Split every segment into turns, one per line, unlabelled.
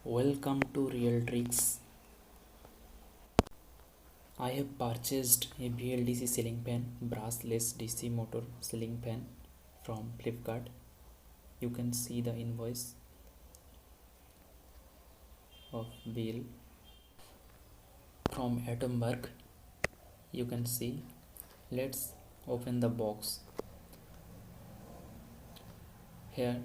Welcome to Real Tricks. I have purchased a Bldc ceiling fan, brushless DC motor ceiling fan from Flipkart. You can see the invoice of bill from Atomberg. You can see. Let's open the box. Here,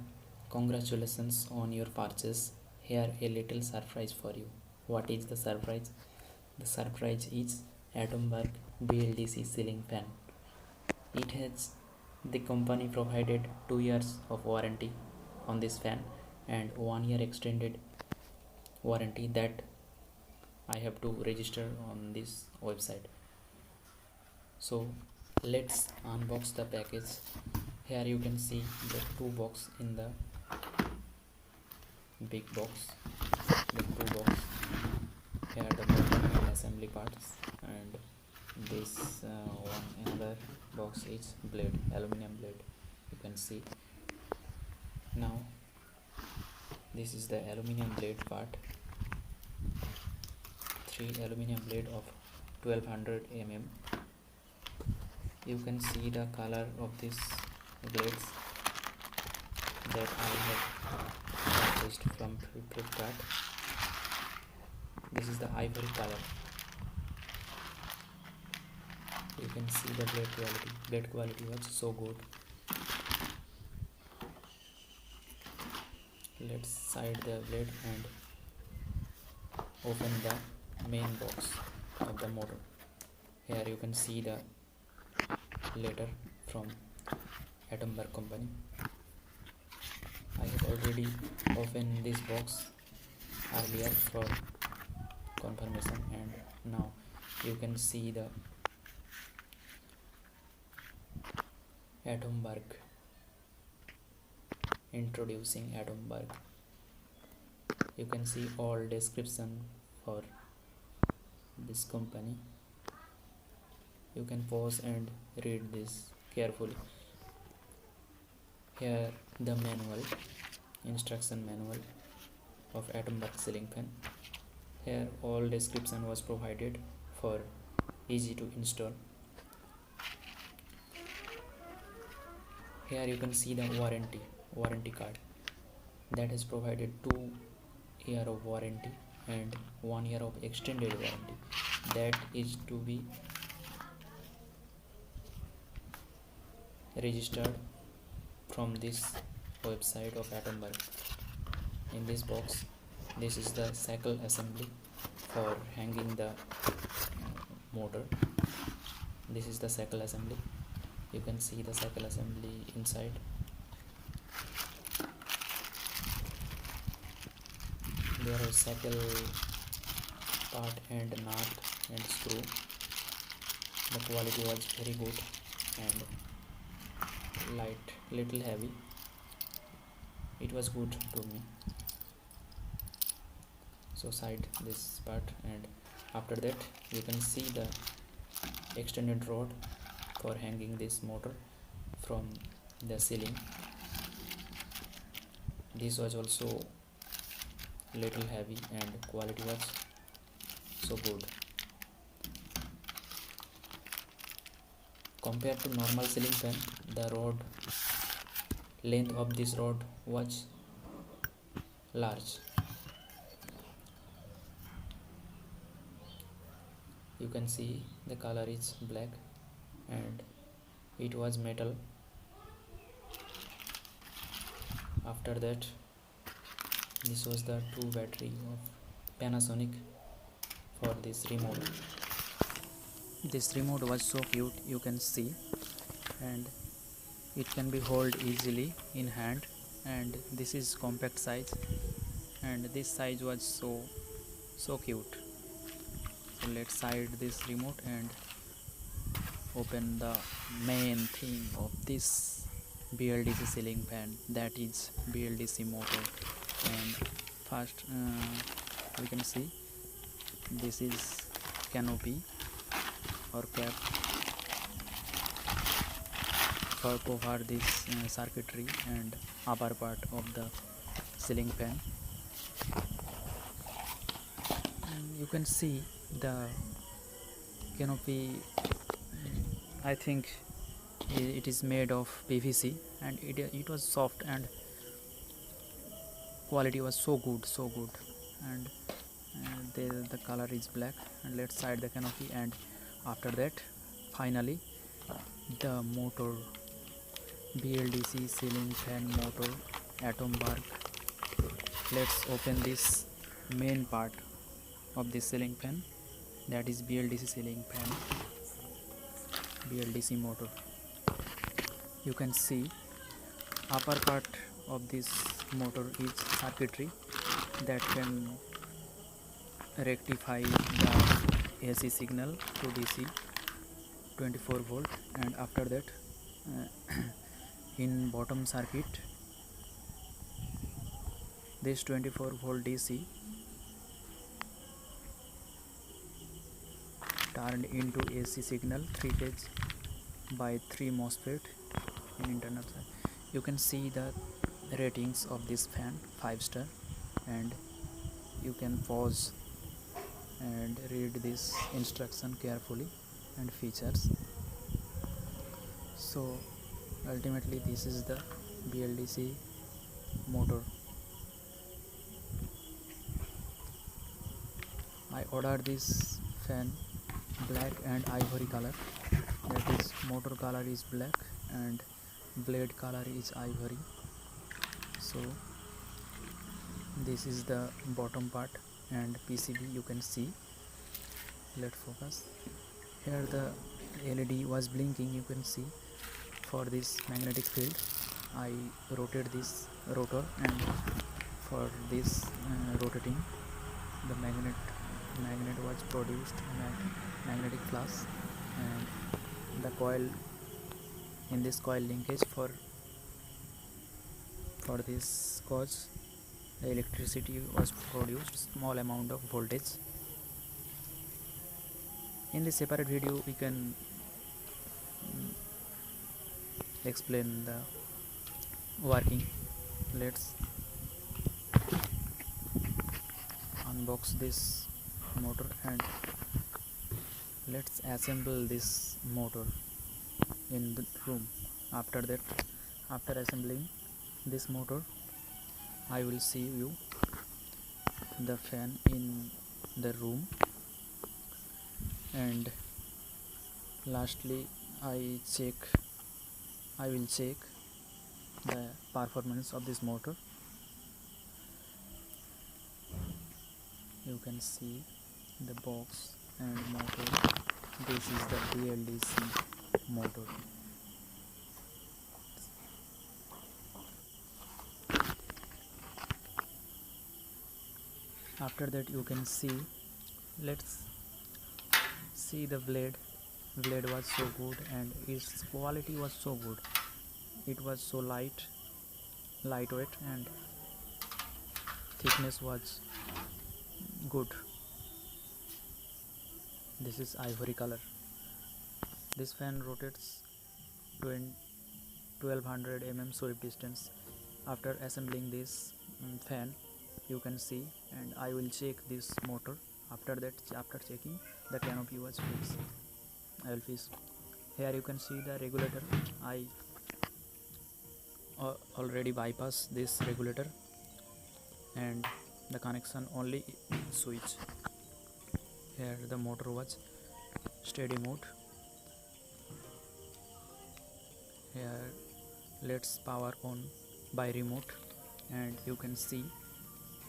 congratulations on your purchase. Here a little surprise for you. What is the surprise? The surprise is Atomberg Bldc ceiling fan. It has the company provided 2 years of warranty on this fan and 1 year extended warranty that I have to register on this website. So let's unbox the package. Here you can see the two box in the big two box. Here the bottom and assembly parts, and this another box is blade, aluminum blade. You can see. Now this is the aluminum blade part. 3 aluminum blade of 1200 mm. You can see the color of these blades that I have purchased from Flipkart. This is the ivory color. You can see the blade quality. Blade quality was so good. Let's side the blade and open the main box of the motor. Here you can see the letter from Atomberg company. I have already opened this box earlier for confirmation, and now you can see the Atomberg. Introducing Atomberg. You can see all description for this company. You can pause and read this carefully. Here the manual, instruction manual of Atomberg ceiling fan. Here all description was provided for easy to install. Here you can see the warranty card that has provided 2 year of warranty and 1 year of extended warranty. That is to be registered from this website of Atomberg. In this box, this is the shackle assembly for hanging the motor. This is the shackle assembly. You can see the shackle assembly inside. There are shackle part and nut and screw. The quality was very good and light, little heavy. It was good to me. So side this part, and after that you can see the extended rod for hanging this motor from the ceiling. This was also little heavy and quality was so good. Compared to normal ceiling fan, the rod length of this rod was large. You can see the color is black and it was metal. After that, this was the 2 battery of Panasonic for this remote. This remote was so cute, you can see, and it can be held easily in hand, and this is compact size, and this size was so cute. So let's side this remote and open the main thing of this Bldc ceiling fan, that is Bldc motor. And first we can see this is canopy or cap for cover this circuitry and upper part of the ceiling fan. can see the canopy. I think it is made of PVC, and it was soft, and quality was so good, and the color is black. And let's side the canopy, and after that finally the motor, BLDC ceiling fan motor, Atomberg. Let's open this main part of this ceiling fan, that is BLDC ceiling fan, BLDC motor. You can see upper part of this motor is circuitry that can rectify the AC signal to DC 24 volt, and after that in bottom circuit this 24 volt DC turned into AC signal 3 phase by 3 MOSFET in internal side. You can see the ratings of this fan, 5 star, and you can pause and read this instruction carefully and features. So ultimately this is the BLDC motor. I ordered this fan black and ivory color, that is motor color is black and blade color is ivory. So this is the bottom part and PCB, you can see. Let's focus. Here the LED was blinking, you can see. For this magnetic field I rotate this rotor, and for this rotating the magnet was produced, magnetic flux, and the coil, in this coil linkage, for this cause the electricity was produced, small amount of voltage. In this separate video we can explain the working. Let's unbox this motor and let's assemble this motor in the room. After that, after assembling this motor, I will see you the fan in the room, and lastly I will check the performance of this motor. You can see the box and motor. This is the Bldc motor. After that you can see, let's see the blade was so good and its quality was so good. It was so lightweight, and thickness was good. This is ivory color. This fan rotates 1200 mm sweep distance. After assembling this fan, you can see, and I will check this motor. After that, after checking, the canopy was fixed. I will fix. Here you can see the regulator. I already bypass this regulator and the connection only switch. Here the motor was steady mode. Here let's power on by remote, and you can see,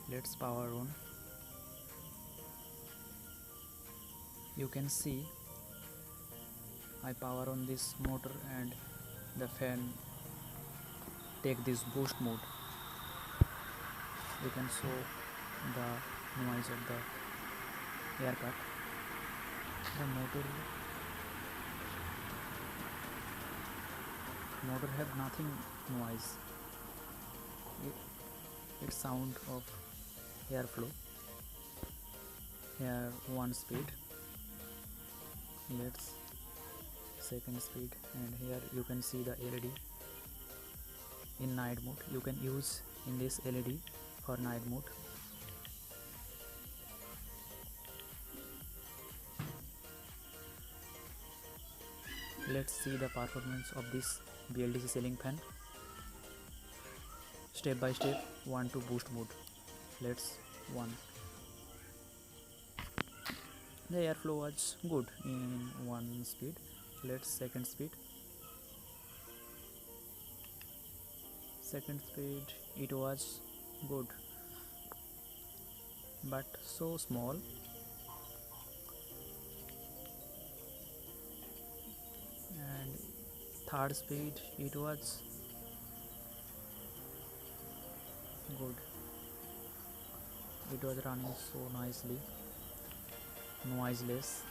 let's power on. You can see I power on this motor and the fan take this boost mode. You can show the noise of the air cut. The motor have nothing noise. It's sound of airflow. Here one speed. Let's second speed, and here you can see the LED in night mode. You can use in this LED for night mode. let's see the performance of this BLDC ceiling fan. Step by step. 1 to boost mode. Let's 1. The airflow was good in 1 speed. Let's second speed. Second speed it was good, but so small. And third speed it was good. It was running so nicely, noiseless.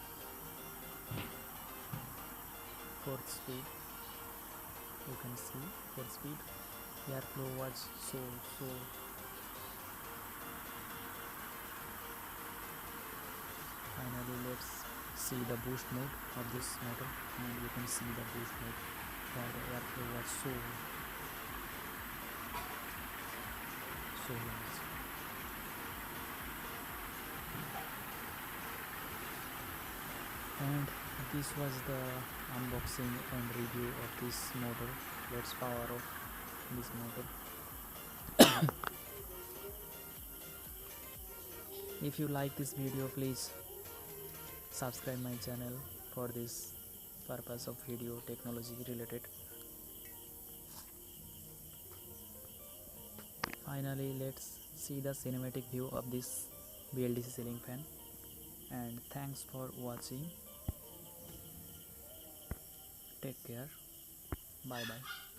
Fourth speed, you can see fourth speed airflow was so finally. Let's see the boost mode of this motor, and you can see the boost mode where the airflow was so large. And this was the unboxing and review of this motor. Let's power off this motor. If you like this video, please subscribe my channel for this purpose of video technology related. Finally, let's see the cinematic view of this BLDC ceiling fan, and thanks for watching. Take care. Bye bye.